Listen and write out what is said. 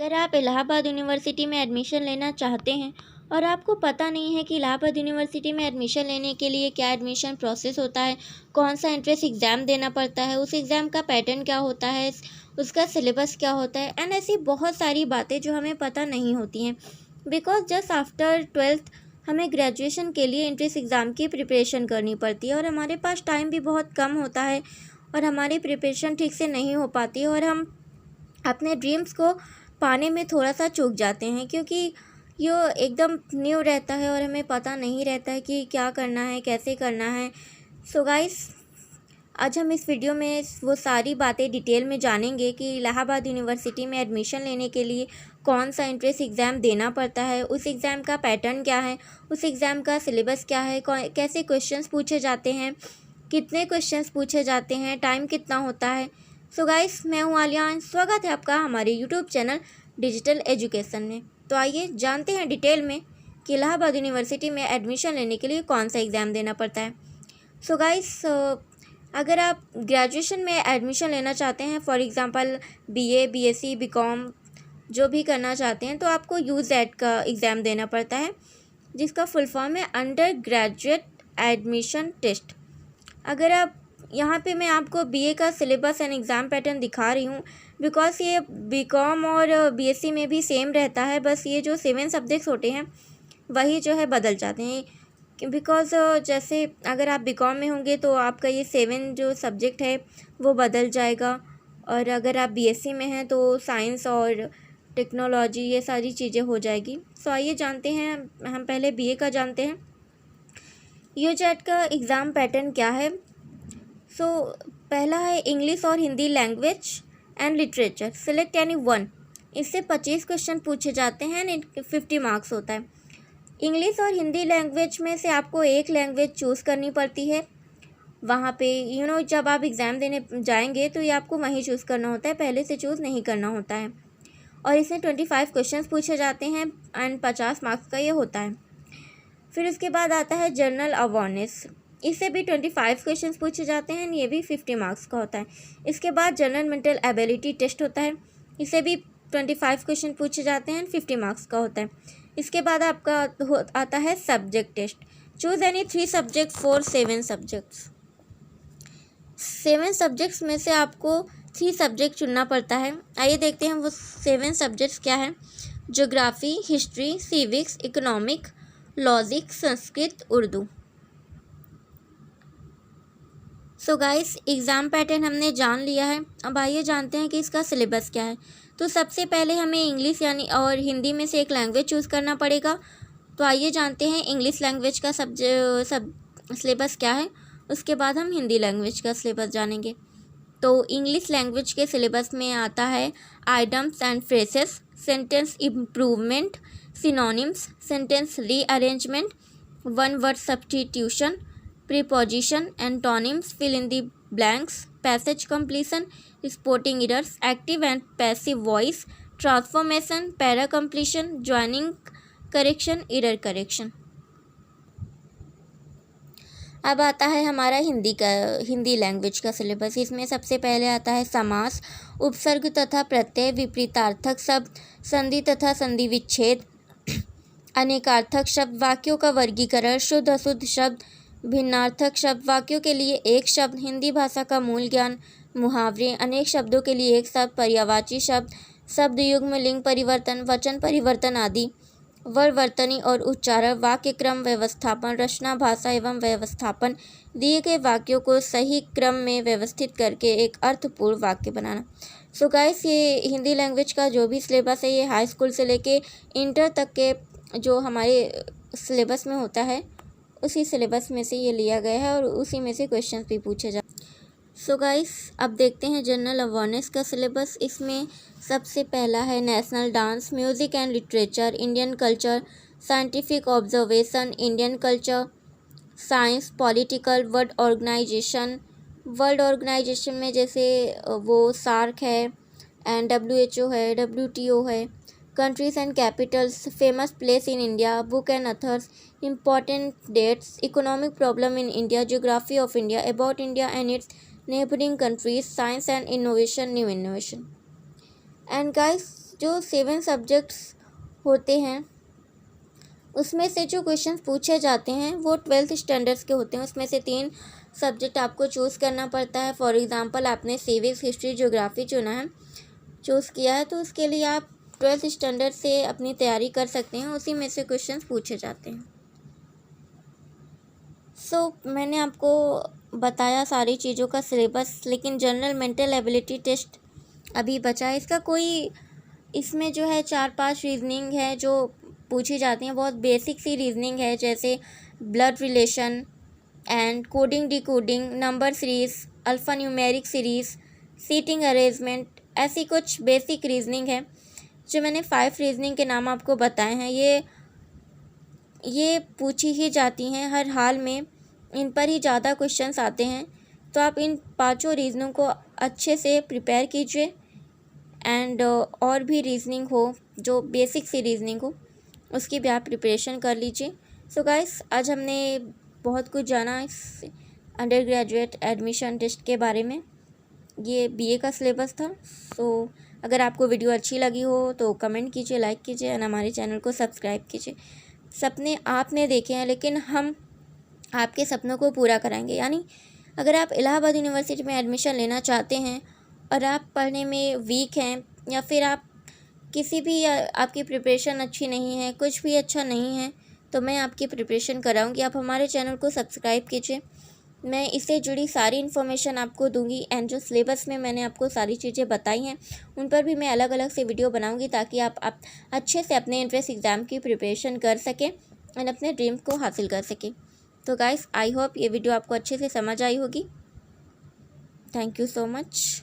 अगर आप इलाहाबाद यूनिवर्सिटी में एडमिशन लेना चाहते हैं और आपको पता नहीं है कि इलाहाबाद यूनिवर्सिटी में एडमिशन लेने के लिए क्या एडमिशन प्रोसेस होता है, कौन सा एंट्रेंस एग्ज़ाम देना पड़ता है, उस एग्ज़ाम का पैटर्न क्या होता है, उसका सिलेबस क्या होता है, एंड ऐसी बहुत सारी बातें जो हमें पता नहीं होती हैं। बिकॉज जस्ट आफ्टर 12th हमें ग्रेजुएशन के लिए एंट्रेंस एग्ज़ाम की प्रिपरेशन करनी पड़ती है और हमारे पास टाइम भी बहुत कम होता है और हमारी प्रिपरेशन ठीक से नहीं हो पाती है और हम अपने ड्रीम्स को पाने में थोड़ा सा चूक जाते हैं, क्योंकि ये एकदम न्यू रहता है और हमें पता नहीं रहता है कि क्या करना है, कैसे करना है। सो गाइस, आज हम इस वीडियो में वो सारी बातें डिटेल में जानेंगे कि इलाहाबाद यूनिवर्सिटी में एडमिशन लेने के लिए कौन सा एंट्रेंस एग्ज़ाम देना पड़ता है, उस एग्ज़ाम का पैटर्न क्या है, उस एग्ज़ाम का सिलेबस क्या है, कैसे क्वेश्चंस पूछे जाते हैं, कितने क्वेश्चंस पूछे जाते हैं, टाइम कितना होता है। सो गाइस, मैं हूँ आलियान, स्वागत है आपका हमारे यूट्यूब चैनल डिजिटल एजुकेशन में। तो आइए जानते हैं डिटेल में कि इलाहाबाद यूनिवर्सिटी में एडमिशन लेने के लिए कौन सा एग्ज़ाम देना पड़ता है। सो गाइस, अगर आप ग्रेजुएशन में एडमिशन लेना चाहते हैं, for example BA, BSc, BCom जो भी करना चाहते हैं, तो आपको यूज़ेड का एग्ज़ाम देना पड़ता है, जिसका फुल फॉर्म है अंडर ग्रेजुएट एडमिशन टेस्ट। अगर आप यहाँ पे मैं आपको बीए का सिलेबस एंड एग्ज़ाम पैटर्न दिखा रही हूँ, बिकॉज ये बीकॉम और बीएससी में भी सेम रहता है, बस ये जो 7 सब्जेक्ट्स होते हैं वही जो है बदल जाते हैं। बिकॉज जैसे अगर आप बीकॉम में होंगे तो आपका ये 7 जो सब्जेक्ट है वो बदल जाएगा, और अगर आप बीएससी में हैं तो साइंस और टेक्नोलॉजी ये सारी चीज़ें हो जाएगी। सो आइए जानते हैं, हम पहले बीए का जानते हैं। यूजेड का एग्ज़ाम पैटर्न क्या है। सो पहला है इंग्लिश और Hindi language and literature, select any one. इससे 25 क्वेश्चन पूछे जाते हैं एंड 50 मार्क्स होता है। इंग्लिश और हिंदी लैंग्वेज में से आपको एक लैंग्वेज चूज़ करनी पड़ती है। वहाँ पे जब आप एग्ज़ाम देने जाएंगे तो ये आपको वहीं चूज़ करना होता है, पहले से चूज़ नहीं करना होता है। और इसमें 25 क्वेश्चन पूछे जाते हैं एंड 50 मार्क्स का ये होता है। फिर उसके बाद आता है जनरल अवेयरनेस, इससे भी 25 क्वेश्चंस पूछे जाते हैं, ये भी 50 मार्क्स का होता है। इसके बाद जनरल मेंटल एबिलिटी टेस्ट होता है, इससे भी 25 क्वेश्चन पूछे जाते हैं, 50 मार्क्स का होता है। इसके बाद आपका आता है subject test, choose any 3 subject for 7 subjects. 7 subjects में से आपको 3 सब्जेक्ट चुनना पड़ता है। आइए देखते हैं वो 7 सब्जेक्ट्स क्या हैं। Geography, history, civics, economic, logic, Sanskrit, Urdu. So guys, exam pattern हमने जान लिया है, अब आइए जानते हैं कि इसका सिलेबस क्या है। तो सबसे पहले हमें इंग्लिश यानी और हिंदी में से एक लैंग्वेज चूज़ करना पड़ेगा। तो आइए जानते हैं इंग्लिश लैंग्वेज का सब सिलेबस क्या है, उसके बाद हम हिंदी लैंग्वेज का सिलेबस जानेंगे। तो इंग्लिश लैंग्वेज के सिलेबस में आता है idioms and phrases, sentence improvement, synonyms, sentence rearrangement, one word substitution, preposition, antonyms, fill in the blanks, passage completion, spotting errors, active and passive voice, transformation, para completion, joining correction, error correction। अब आता है हमारा Hindi language का syllabus. इसमें सबसे पहले आता है समास, उपसर्ग तथा प्रत्यय, विपरीतार्थक शब्द, संधि तथा संधि विच्छेद, अनेकार्थक शब्द, वाक्यों का वर्गीकरण, शुद्ध अशुद्ध शब्द, भिन्नार्थक शब्द, वाक्यों के लिए एक शब्द, हिंदी भाषा का मूल ज्ञान, मुहावरे, अनेक शब्दों के लिए एक शब्द, पर्यायवाची शब्द, शब्द युग्म, लिंग परिवर्तन, वचन परिवर्तन आदि, वर्तनी और उच्चारण, वाक्य क्रम व्यवस्थापन, रचना, भाषा एवं व्यवस्थापन, दिए गए वाक्यों को सही क्रम में व्यवस्थित करके एक अर्थपूर्ण वाक्य बनाना। सो गाइस, ये हिंदी लैंग्वेज का जो भी सिलेबस है ये हाई स्कूल से लेके इंटर तक के जो हमारे सिलेबस में होता है उसी सिलेबस में से ये लिया गया है और उसी में से क्वेश्चंस भी पूछे जाते हैं। सो गाइस, अब देखते हैं जनरल अवेयरनेस का सिलेबस। इसमें सबसे पहला है national dance, music and literature, Indian culture, scientific observation, Indian culture, science, political, world organisation में जैसे वो सार्क है एंड WHO है, WTO है, countries and capitals, famous place in India, book and authors, important dates, economic problem in India, geography of India, about India and its neighboring countries, science and innovation, new innovation। And guys, जो 7 subjects होते हैं उसमें से जो questions पूछे जाते हैं वो 12th स्टैंडर्ड्स के होते हैं। उसमें से 3 सब्जेक्ट आपको चूज़ करना पड़ता है। फॉर एग्ज़ाम्पल आपने सिविक्स, हिस्ट्री, ज्योग्राफी चूज़ किया है तो उसके लिए आप 12th स्टैंडर्ड से अपनी तैयारी कर सकते हैं, उसी में से क्वेश्चंस पूछे जाते हैं। मैंने आपको बताया सारी चीज़ों का सिलेबस, लेकिन जनरल मेंटल एबिलिटी टेस्ट अभी बचा है। इसमें जो है 4-5 रीजनिंग है जो पूछी जाती हैं, बहुत बेसिक सी रीजनिंग है, जैसे blood relation and coding decoding, number series, alpha numeric series, seating arrangement, ऐसी कुछ बेसिक रीजनिंग है जो मैंने 5 रीजनिंग के नाम आपको बताए हैं। ये पूछी ही जाती हैं हर हाल में, इन पर ही ज़्यादा क्वेश्चंस आते हैं। तो आप इन 5 रीजनिंग को अच्छे से प्रिपेयर कीजिए एंड और भी रीजनिंग हो जो बेसिक सी रीजनिंग हो उसकी भी आप प्रिपरेशन कर लीजिए। सो गाइस, आज हमने बहुत कुछ जाना इस अंडर ग्रेजुएट एडमिशन टेस्ट के बारे में। ये बीए का सिलेबस था। अगर आपको वीडियो अच्छी लगी हो तो कमेंट कीजिए, लाइक कीजिए एंड हमारे चैनल को सब्सक्राइब कीजिए। सपने आपने देखे हैं लेकिन हम आपके सपनों को पूरा कराएंगे। यानी अगर आप इलाहाबाद यूनिवर्सिटी में एडमिशन लेना चाहते हैं और आप पढ़ने में वीक हैं या फिर आप आपकी प्रिपरेशन अच्छी नहीं है, कुछ भी अच्छा नहीं है, तो मैं आपकी प्रिपरेशन कराऊंगी। आप हमारे चैनल को सब्सक्राइब कीजिए, मैं इससे जुड़ी सारी इन्फॉर्मेशन आपको दूंगी एंड जो सिलेबस में मैंने आपको सारी चीज़ें बताई हैं उन पर भी मैं अलग अलग से वीडियो बनाऊंगी ताकि आप अच्छे से अपने एंट्रेंस एग्ज़ाम की प्रिपरेशन कर सकें एंड अपने ड्रीम को हासिल कर सकें। तो गाइस, आई होप ये वीडियो आपको अच्छे से समझ आई होगी। Thank you so much.